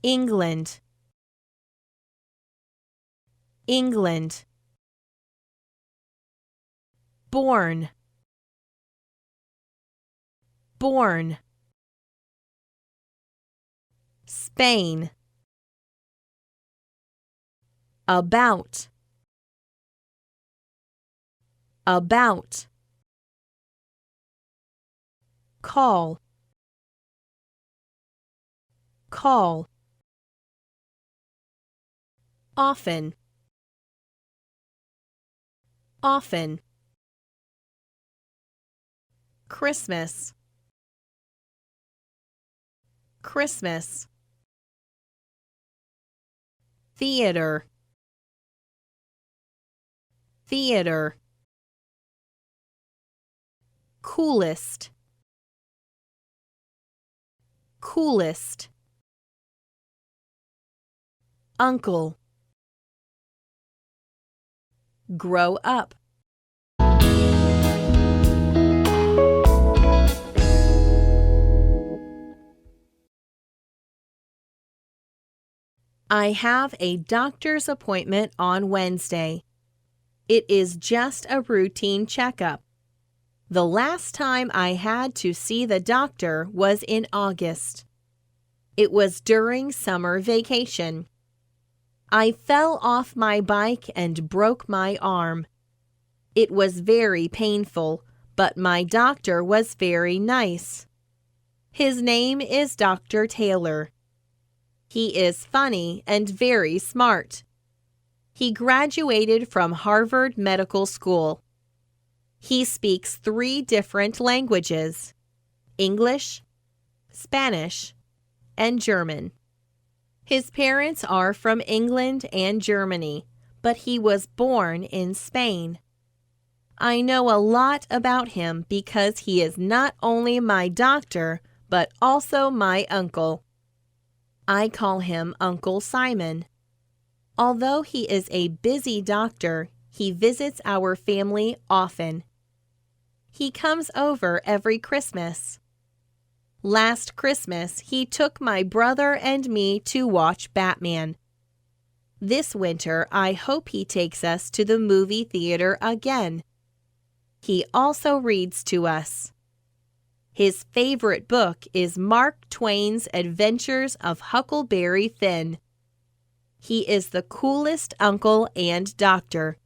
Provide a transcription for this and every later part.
England, England. Born, born. Spain, about, about. Call, call. Often, often. Christmas, Christmas. Theater, theater. Coolest, coolest. Uncle, grow up. I have a doctor's appointment on Wednesday. It is just a routine checkup. The last time I had to see the doctor was in August. It was during summer vacation. I fell off my bike and broke my arm. It was very painful, but my doctor was very nice. His name is Dr. Taylor. He is funny and very smart. He graduated from Harvard Medical School. He speaks 3 different languages: English, Spanish, and German. His parents are from England and Germany, but he was born in Spain. I know a lot about him because he is not only my doctor, but also my uncle. I call him Uncle Simon. Although he is a busy doctor, he visits our family often. He comes over every Christmas. Last Christmas, he took my brother and me to watch Batman. This winter, I hope he takes us to the movie theater again. He also reads to us. His favorite book is Mark Twain's Adventures of Huckleberry Finn. He is the coolest uncle and doctor.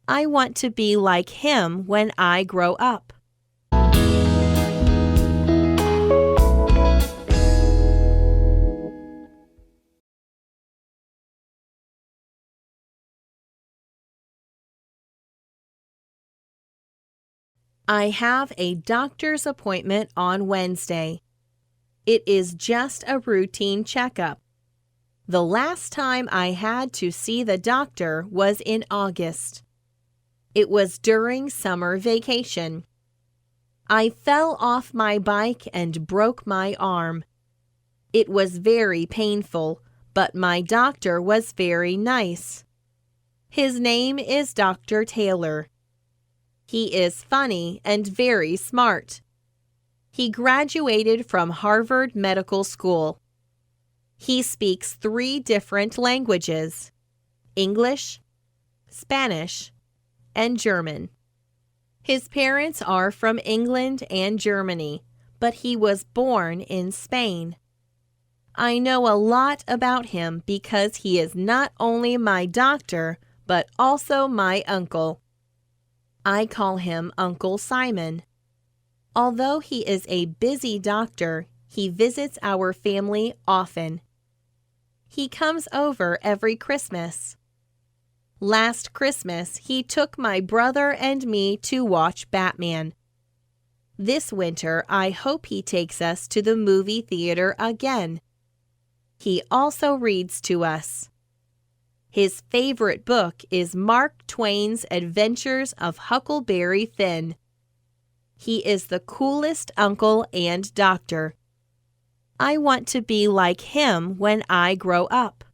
I want to be like him when I grow up. I have a doctor's appointment on Wednesday. It is just a routine checkup. The last time I had to see the doctor was in August. It was during summer vacation. I fell off my bike and broke my arm. It was very painful, but my doctor was very nice. His name is Dr. Taylor. He is funny and very smart. He graduated from Harvard Medical School. He speaks 3 different languages: English, Spanish, and German. His parents are from England and Germany, but he was born in Spain. I know a lot about him because he is not only my doctor, but also my uncle. I call him Uncle Simon. Although he is a busy doctor, he visits our family often. He comes over every Christmas. Last Christmas, he took my brother and me to watch Batman. This winter, I hope he takes us to the movie theater again. He also reads to us. His favorite book is Mark Twain's Adventures of Huckleberry Finn. He is the coolest uncle and doctor. I want to be like him when I grow up.